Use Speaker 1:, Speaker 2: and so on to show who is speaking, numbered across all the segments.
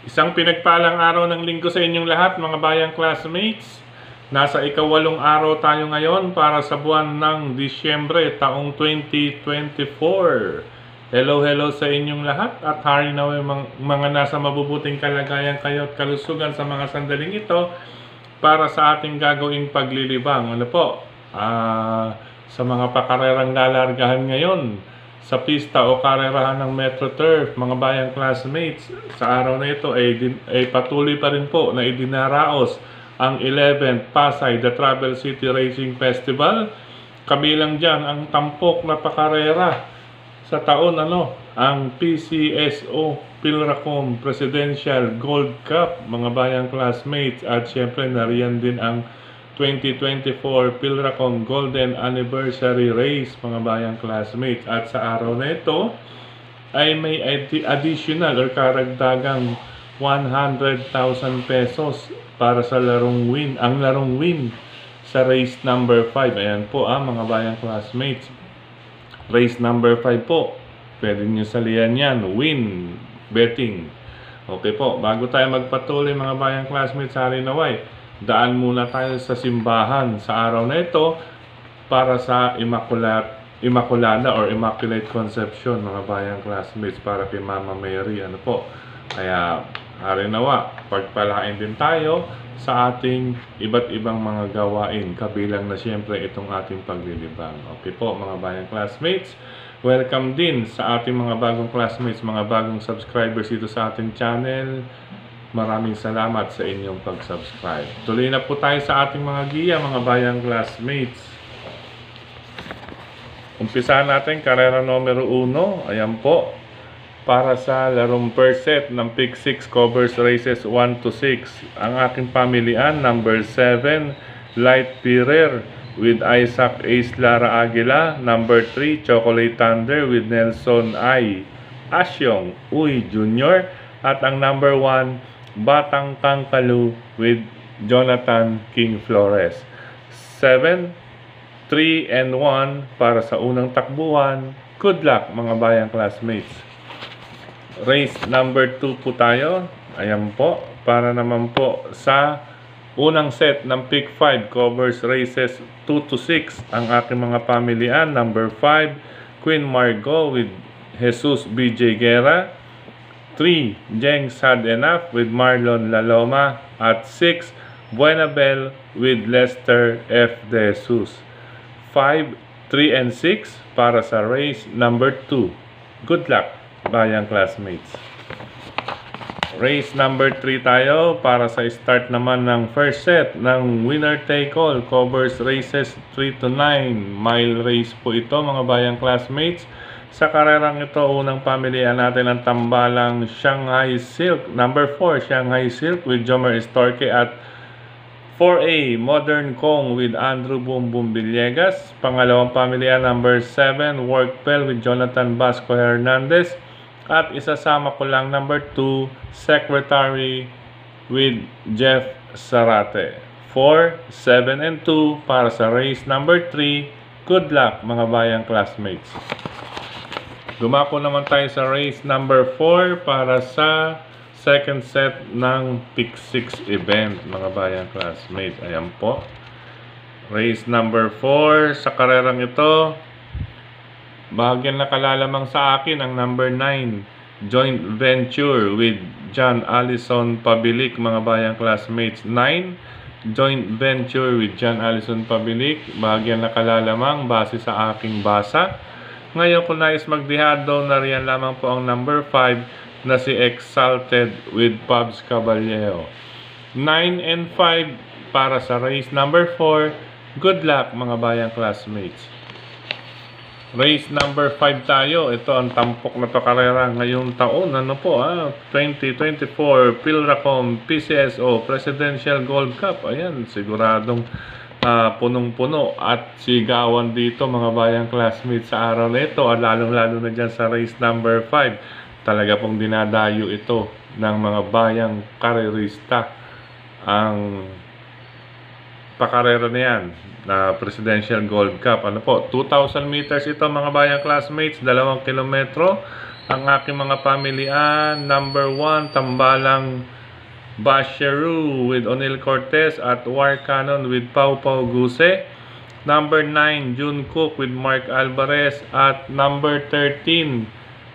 Speaker 1: Isang pinagpalang araw ng linggo sa inyong lahat, mga bayang classmates. Nasa ikawalong araw tayo ngayon para sa buwan ng Disyembre, taong 2024. Hello sa inyong lahat at hari naway mga nasa mabubuting kalagayan kayo at kalusugan sa mga sandaling ito para sa ating gagawing paglilibang. Ano po? Sa mga pakarerang lalargahan ngayon, sa pista o karerahan ng Metro Turf, mga bayang classmates, sa araw na ito ay patuloy pa rin po na idinaraos ang 11th Pasay The Travel City Racing Festival. Kabilang dyan ang tampok na pakarera sa taon ang PCSO Pilracom Presidential Gold Cup, mga bayang classmates, at syempre nariyan din ang 2024 Pilracom Golden Anniversary Race, mga bayang classmates. At sa araw na ito ay may additional or karagdagang 100,000 pesos para sa larong win. Ang larong win sa race number 5. Ayan po mga bayang classmates. Race number 5 po. Pwede nyo salihan yan. Win betting. Okay po. Bago tayo magpatuloy, mga bayang classmates, hari naway, daan muna tayo sa simbahan sa araw na ito para sa Immaculada or Immaculate Conception, mga bayang classmates, para kay Mama Mary. Ano po? Kaya hari nawa, pagpalain din tayo sa ating iba't ibang mga gawain, kabilang na siyempre itong ating paglilibang. Okay po, mga bayang classmates, welcome din sa ating mga bagong classmates, mga bagong subscribers dito sa ating channel. Maraming salamat sa inyong pag-subscribe. Tuloy na po tayo sa ating mga giya, mga bayang classmates. Umpisahan natin karera numero 1. Ayan po, para sa larong per set ng Pick 6 covers races 1 to 6. Ang aking pamilian, number 7, Light Pirer with Isaac Ace Lara Aguila. Number 3, Chocolate Thunder with Nelson I. Asyong Uy Jr. At ang number 1, Batang Kangkalu with Jonathan King Flores. 7, 3 and 1 para sa unang takbuhan. Good luck, mga bayang classmates. Race number 2 po tayo. Ayan po, para naman po sa unang set ng Pick 5 covers races 2 to 6. Ang aking mga pamilian, number 5, Queen Margot with Jesus BJ Guerra. 3, Jeng Sad Enough with Marlon Laloma. At 6, Buenabel with Lester F. De Jesus. 5, 3 and 6 para sa race number 2. Good luck, bayang classmates. Race number 3 tayo para sa start naman ng first set ng winner take all covers races 3 to 9. Mile race po ito, mga bayang classmates. Sa karerang ito, unang pamilihan natin ang tambalang Shanghai Silk. Number 4, Shanghai Silk with Jomer Estorque. At 4A, Modern Kong with Andrew Boom Boom Villegas. Pangalawang pamilihan, number 7, Workpel with Jonathan Vasco Hernandez. At isasama ko lang number 2, Secretary with Jeff Sarate. 4, 7 and 2 para sa race number 3. Good luck, mga bayang classmates. Dumako naman tayo sa race number 4 para sa second set ng Pick 6 event, mga bayang classmates. Ayan po. Race number 4 sa karerang ito. Bahagyan nakalalamang sa akin ang number 9, Joint Venture with John Allison Pabilik, mga bayang classmates. 9, Joint Venture with John Allison Pabilik. Bahagyan nakalalamang base sa aking basa. Ngayon ko nais magdihado na riyan lamang po ang number 5 na si Exalted with Pabs Caballero. 9 and 5 para sa race number 4. Good luck, mga bayang classmates. Race number 5 tayo. Ito ang tampok na pakarera ngayong taon. 2024 Pilracom PCSO Presidential Gold Cup. Ayan, siguradong punong-puno at sigawan dito, mga bayang classmates, sa araw na ito, at lalong-lalo na dyan sa race number 5. Talaga pong dinadayo ito ng mga bayang karerista ang pakarera na yan na Presidential Gold Cup. 2,000 meters ito, mga bayang classmates, 2 kilometro. Ang aking mga pamilian, number 1, Tambalang Basheru with Onil Cortez at War Cannon with Pau Pau Guse. Number 9, June Cook with Mark Alvarez. At number 13,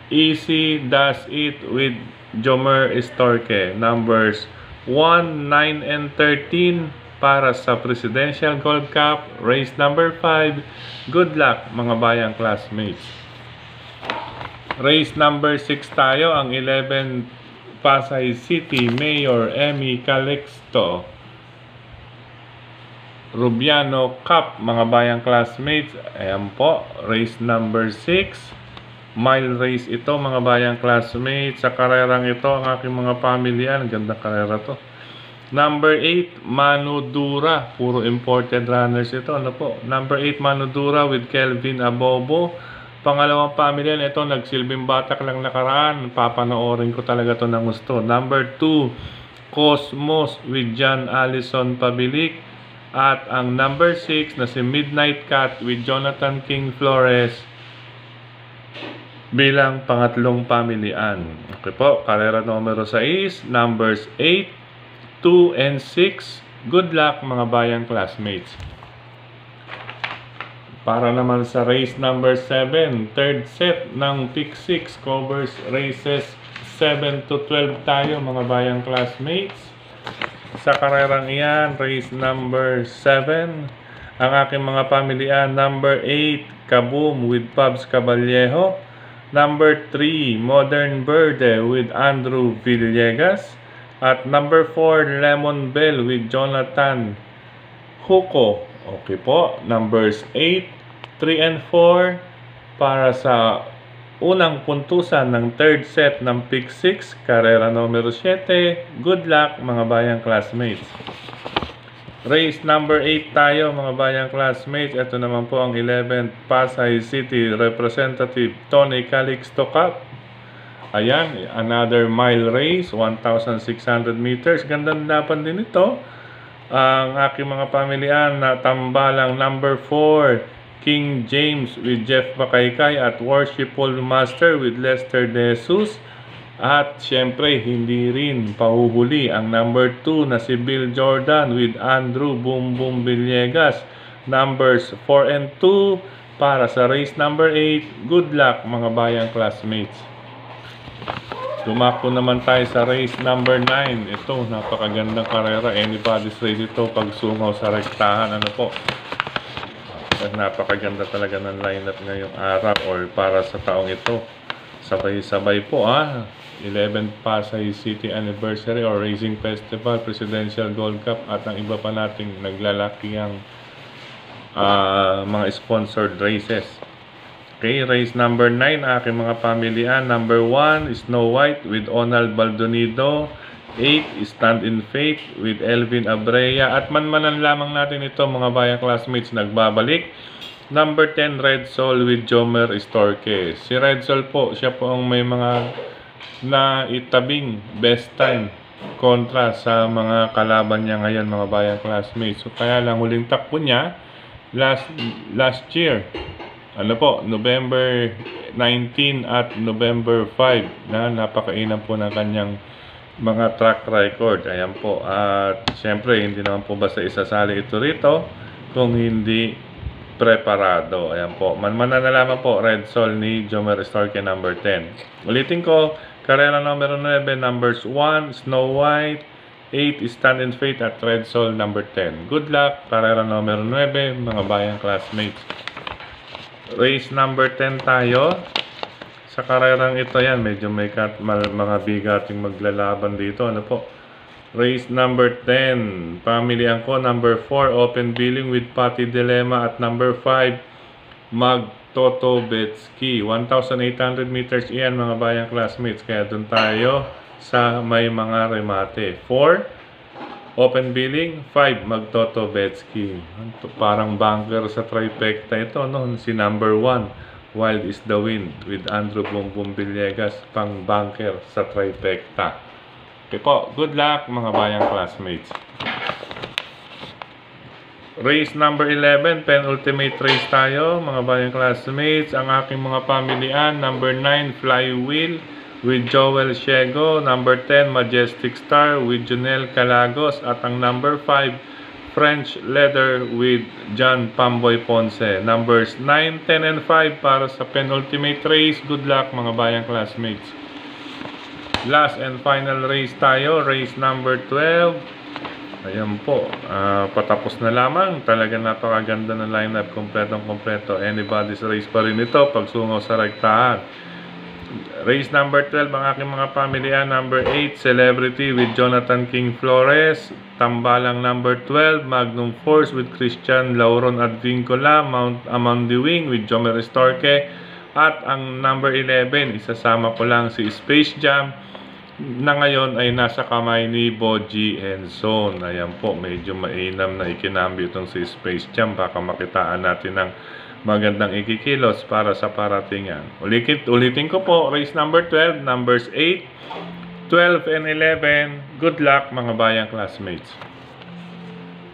Speaker 1: Easy Does It with Jomer Estorque. Numbers 1, 9, and 13 para sa Presidential Gold Cup, race number 5. Good luck mga bayang classmates. Race number 6 tayo, ang 11 Pasay City Mayor Emmy Calixto Rubiano Cup mga bayang classmates. Ayan po, race number 6. Mile race ito mga bayang classmates. Sa karerang ito, ang aking mga pamilyan, gandang karera to. Number 8, Manu Dura. Puro imported runners ito. Ano po? Number 8, Manu Dura with Kelvin Abobo. Pangalawang pamilya ito, nagsilbing batak lang nakaraan. Papanoorin ko talaga to ng gusto. Number 2, Cosmos with John Allison Pabilik. At ang number 6 na si Midnight Cat with Jonathan King Flores bilang pangatlong pamilian. Okay po, karera numero 6, numbers 8, 2, and 6. Good luck mga bayang classmates. Para naman sa race number 7, third set ng Pick 6 covers races 7 to 12 tayo mga bayang classmates. Sa karerang iyan, race number 7, ang aking mga pamilian, number 8, Kaboom with Pabs Caballejo. Number 3, Modern Verde with Andrew Villegas. At number 4, Lemon Bell with Jonathan Huko. Okay po, numbers 8, 3, and 4 para sa unang puntusan ng third set ng Pick 6, karera numero 7. Good luck mga bayang classmates. Race number 8 tayo mga bayang classmates. Ito naman po ang 11th Pasay City Representative Tony Calixto Cup. Ayan, another mile race, 1,600 meters. Gandang laban din ito. Ang aking mga pamilian na Tambalang number 4, King James with Jeff Bakaykay at Worshipful Master with Lester De Jesus. At syempre, hindi rin pahuhuli ang number 2 na si Bill Jordan with Andrew Boom Boom Villegas. Numbers 4 and 2 para sa race number 8. Good luck mga bayang classmates. Tumakbo naman tayo sa race number 9. Ito, napakagandang karera. Anybody's race ito pag sungaw sa rektahan. Ano po? Napakaganda talaga ng lineup ngayong araw or para sa taong ito. Sabay-sabay po 11th Pasay City Anniversary or Racing Festival, Presidential Gold Cup at ang iba pa nating naglalakihang mga sponsored races. Okay, race number 9, aking mga pamilian. Number 1, Snow White with Onald Baldonido. 8, Stand in Faith with Elvin Abrea. At manmanan lamang natin ito mga bayang classmates, nagbabalik. Number 10, Red Soul with Jomer Estorque. Si Red Soul po, siya po ang may mga naitabing best time kontra sa mga kalaban niya ngayon mga bayang classmates. So kaya lang huling takbo niya last year. Ano po, November 19 at November 5 na napakainam po ng kanyang mga track record. Ayan po. At syempre, hindi naman po basta isasali ito rito kung hindi preparado. Ayan po. Manmanan na lamang po, Red Soul ni Jomer Estorque number 10. Ulitin ko, karera numero 9, numbers 1, Snow White, 8, Stand in Faith at Red Soul number 10. Good luck, karera numero 9, mga bayang classmates. Race number 10 tayo. Sa karerang ito yan, medyo may mga bigating maglalaban dito. Ano po? Race number 10. Pamilihan ko, number 4, Open Billing with Patty Dilemma at number 5, Mag Toto Betsky. 1,800 meters iyan mga bayang classmates. Kaya dun tayo sa may mga remate. 4, Open Billing, 5, Magtoto Betsky. Parang banker sa trifecta ito, no? Si number 1, Wild is the Wind with Andrew Bumbum Villegas, pang banker sa trifecta. Okay po, good luck mga bayang classmates. Race number 11, penultimate race tayo, mga bayang classmates. Ang aking mga pamilian, number 9, Flywheel with Joel Siego. Number 10, Majestic Star with Junel Calagos. At ang number 5, French Leather with John Pamboy Ponce. Numbers 9, 10, and 5 para sa penultimate race. Good luck mga bayang classmates. Last and final race tayo, race number 12. Ayan po, patapos na lamang. Talaga napakaganda ng lineup, kompletong-kompleto. Anybody's race pa rin ito pagsungaw sa rektahan. Race number 12, ang aking mga pamilya. Number 8, Celebrity with Jonathan King Flores. Tambalang number 12, Magnum Force with Christian Lauron Advincola. Mount Amandi Wing with Jomer Estorque. At ang number 11, isasama ko lang si Space Jam na ngayon ay nasa kamay ni Boji and Son. Ayan po, medyo mainam na ikinambyo itong si Space Jam. Baka makitaan natin ng magandang ikikilos para sa paratingan. Ulitin ko po, race number 12, numbers 8, 12, and 11. Good luck mga bayang classmates.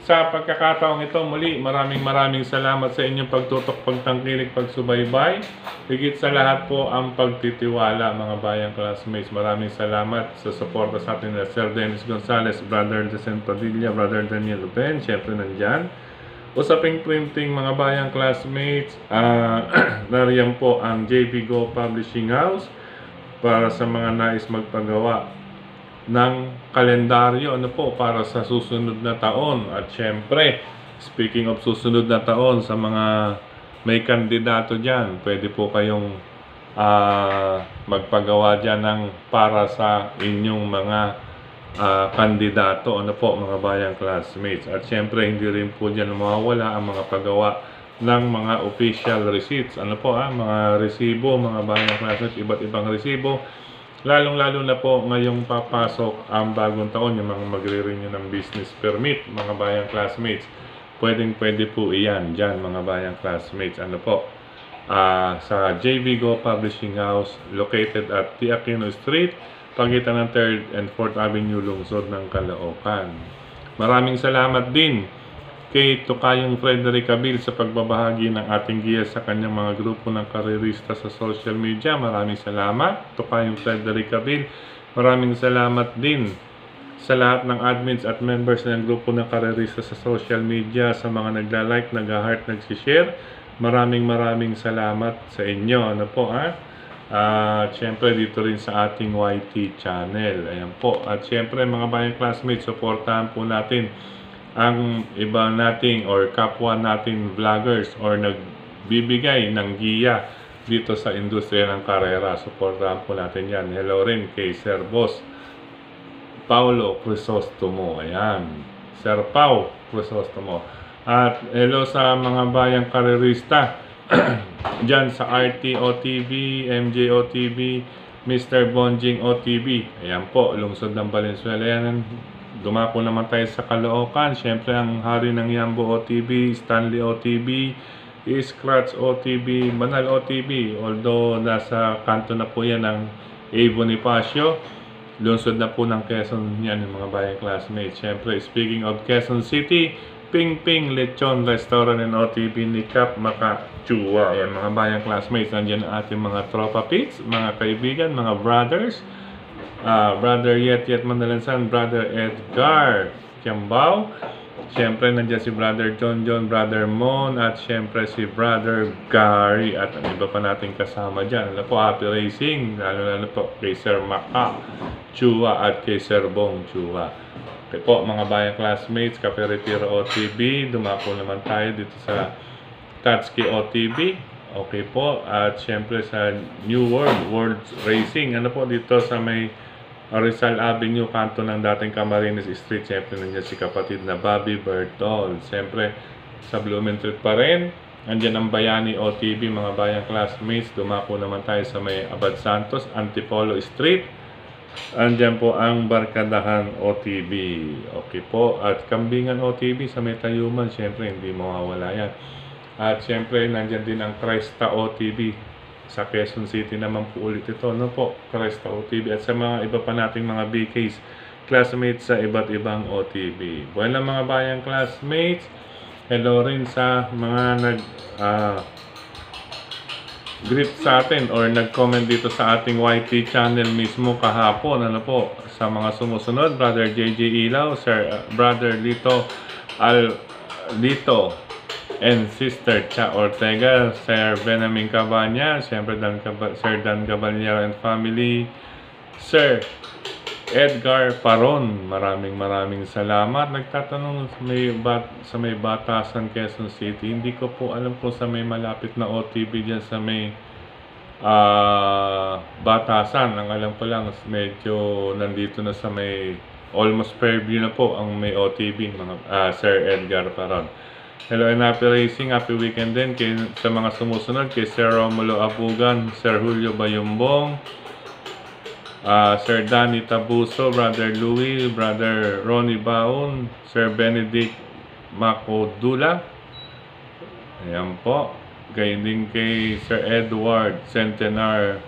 Speaker 1: Sa pagkakataong ito, muli, maraming salamat sa inyong pagtutok, pagtangkilik, pagsubaybay. Higit sa lahat po ang pagtitiwala mga bayang classmates. Maraming salamat sa suporta sa atin na Sir Dennis Gonzalez, Brother Decent Padilla, Brother Daniel Lupen, syempre nandyan. Usaping printing mga bayang classmates, nariyan po ang JB Go Publishing House para sa mga nais magpagawa ng kalendaryo para sa susunod na taon. At syempre, speaking of susunod na taon, sa mga may kandidato dyan, pwede po kayong magpagawa dyan ng para sa inyong mga kandidato mga bayang classmates. At syempre, hindi rin po dyan mawawala ang mga paggawa ng mga official receipts, mga resibo mga bayang classmates, iba't ibang resibo. Lalong-lalo na po ngayong papasok ang bagong taon, yung mga magre-renew ng business permit, mga bayang classmates. Pwede po iyan dyan, mga bayang classmates. Sa JB Go Publishing House, located at T. Aquino Street, pagitan ng 3rd and 4th Avenue, lungsod ng Caloocan. Maraming salamat din kay Tokayong Frederick Abil sa pagbabahagi ng ating giya sa kanyang mga grupo ng karerista sa social media. Maraming salamat, Tokayong Frederick Abil. Maraming salamat din sa lahat ng admins at members ng grupo ng karerista sa social media, sa mga nagla-like, nag-heart, nag-share. Maraming salamat sa inyo. Siyempre dito rin sa ating YT channel. Ayan po. At siyempre mga bayang classmates, supportahan po natin ang iba nating or kapwa nating vloggers or nagbibigay ng giya dito sa industriya ng karera. Supportahan po natin yan. Hello rin kay Sir Boss Paulo Crisostomo. Ayan, Sir Pau Crisostomo. At hello sa mga bayang karerista dyan sa RT OTV, MJ OTV, Mr. Bonjing OTV. Ayan po, lungsod ng Valenzuela yan. Dumako naman tayo sa Caloocan. Siyempre ang hari ng Yambo OTV, Stanley OTV, Scratch OTV, Banal OTV. Although nasa kanto na po yan ng A. Bonifacio, lungsod na po ng Quezon yan mga bayang classmates. Siyempre, speaking of Quezon City, Ping Ping Lechon Restaurant and OTV ni Cap Makachua. Ayan mga bayang classmates, nandiyan ang ating mga tropa pits, mga kaibigan, mga brothers. Brother Yet Mandalansan, Brother Edgar Kiambao. Siyempre nandiyan si Brother John, Brother Mon, at siyempre si Brother Gary, at ang iba pa nating kasama dyan. Happy Racing, lalo po kay Sir Maka Chua at kay Sir Bong Chua. Okay po mga bayang classmates, Cafe Retiro OTV, dumako naman tayo dito sa Tatsuki OTV. Okay po, at siyempre sa New World Racing, dito sa may Rizal Avenue, kanto ng dating Camarines Street. Siyempre nandiyan si kapatid na Bobby Bertol. Siyempre sa Blumentritt pa rin, nandiyan ang Bayani OTV mga bayang classmates. Dumako naman tayo sa may Abad Santos, Antipolo Street. Andiyan po ang Barkadahan OTV. Okay po, at Kambingan OTV sa may Tayuman. Siyempre hindi mawawala yan. At siyempre nandiyan din ang Cresta OTV sa Quezon City naman po ulit ito, Cresta OTV, at sa mga iba pa nating mga BKs, classmates sa iba't ibang OTV. Well, mga bayang classmates, Hello rin sa mga greet sa atin or nag-comment dito sa ating YT channel mismo kahapon. Ano po, sa mga sumusunod, Brother JJ Ilaw, Brother Lito, and Sister Cha Ortega, Sir Benjamin Cabanya, siyempre Sir Dan Caballero and family, Sir Edgar Paron, maraming salamat. Nagtatanong sa may Batasan, Quezon City. Hindi ko po alam kung sa may malapit na OTB dyan sa may Batasan. Ang alam ko lang, medyo nandito na sa may almost Fairview na po ang may OTB, Sir Edgar Paron. Hello and happy racing, happy weekend din sa mga sumusunod, kay Sir Romulo Abugan, Sir Julio Bayumbong, Sir Danny Tabuso, Brother Louis, Brother Ronnie Baon, Sir Benedict Macodula. Ayan po. Gayon din kay Sir Edward Centenaje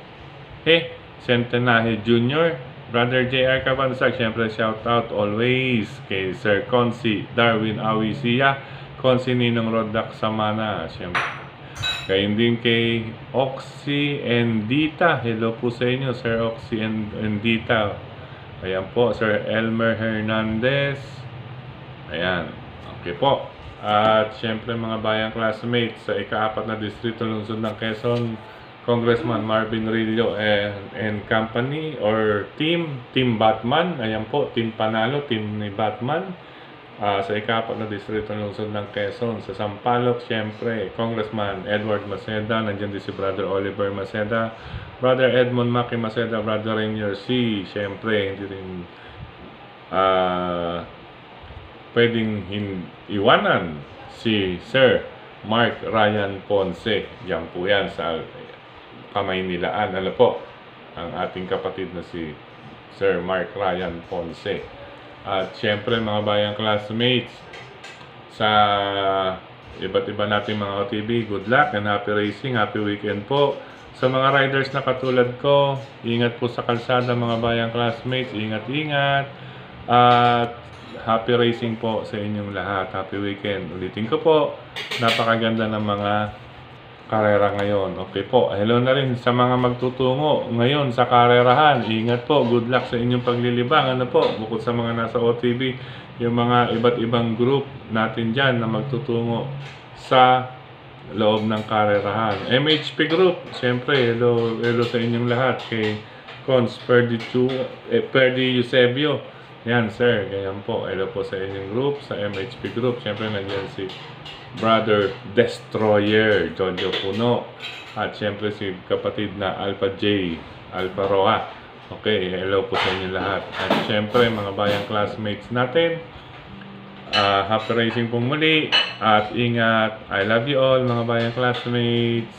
Speaker 1: Jr., Brother J.R. Cabansag, siyempre shout out always kay Sir Consi Darwin Awisia, Consi Ninong Rodak Samana, siyempre. Gayon din kay Oxy and Dita. Hello po sa inyo, Sir Oxy and Dita. Ayan po, Sir Elmer Hernandez. Ayan. Okay po. At syempre mga bayang classmates sa ika-4 na distrito lungsod ng Quezon, Congressman Marvin Rillo and company or Team Batman. Ayan po, Team Panalo, Team ni Batman. Sa ika-4 na distrito ng lungsod ng Quezon. Sa Sampaloc, syempre, Congressman Edward Maceda, nandiyan din si Brother Oliver Maceda, Brother Edmond Maki Maceda, Brother Rainier C, syempre, hindi rin pwedeng iwanan si Sir Mark Ryan Ponce. Yan po yan sa Kamaynilaan. Ano po, ang ating kapatid na si Sir Mark Ryan Ponce. At syempre mga bayang classmates, sa iba't iba nating mga OTB, good luck and happy racing, happy weekend po. Sa mga riders na katulad ko, ingat po sa kalsada mga bayang classmates, ingat-ingat. At happy racing po sa inyong lahat, happy weekend. Ulitin ko po, napakaganda ng mga karera ngayon. Okay po, hello na rin sa mga magtutungo ngayon sa karerahan. Ingat po, good luck sa inyong paglilibang. Ano po, bukod sa mga nasa OTB, yung mga iba't ibang group natin dyan na magtutungo sa loob ng karerahan. MHP Group, siyempre, hello sa inyong lahat. Kay Cons Perdi Eusebio. Yan sir, ganyan po. Hello po sa inyong group, sa MHP Group. Siyempre, nandiyan si Brother Destroyer, Jojo Puno. At syempre si kapatid na Alpha J, Alpha Roa. Okay, hello po sa inyo lahat. At syempre mga bayang classmates natin, happy racing po muli. At ingat, I love you all mga bayang classmates.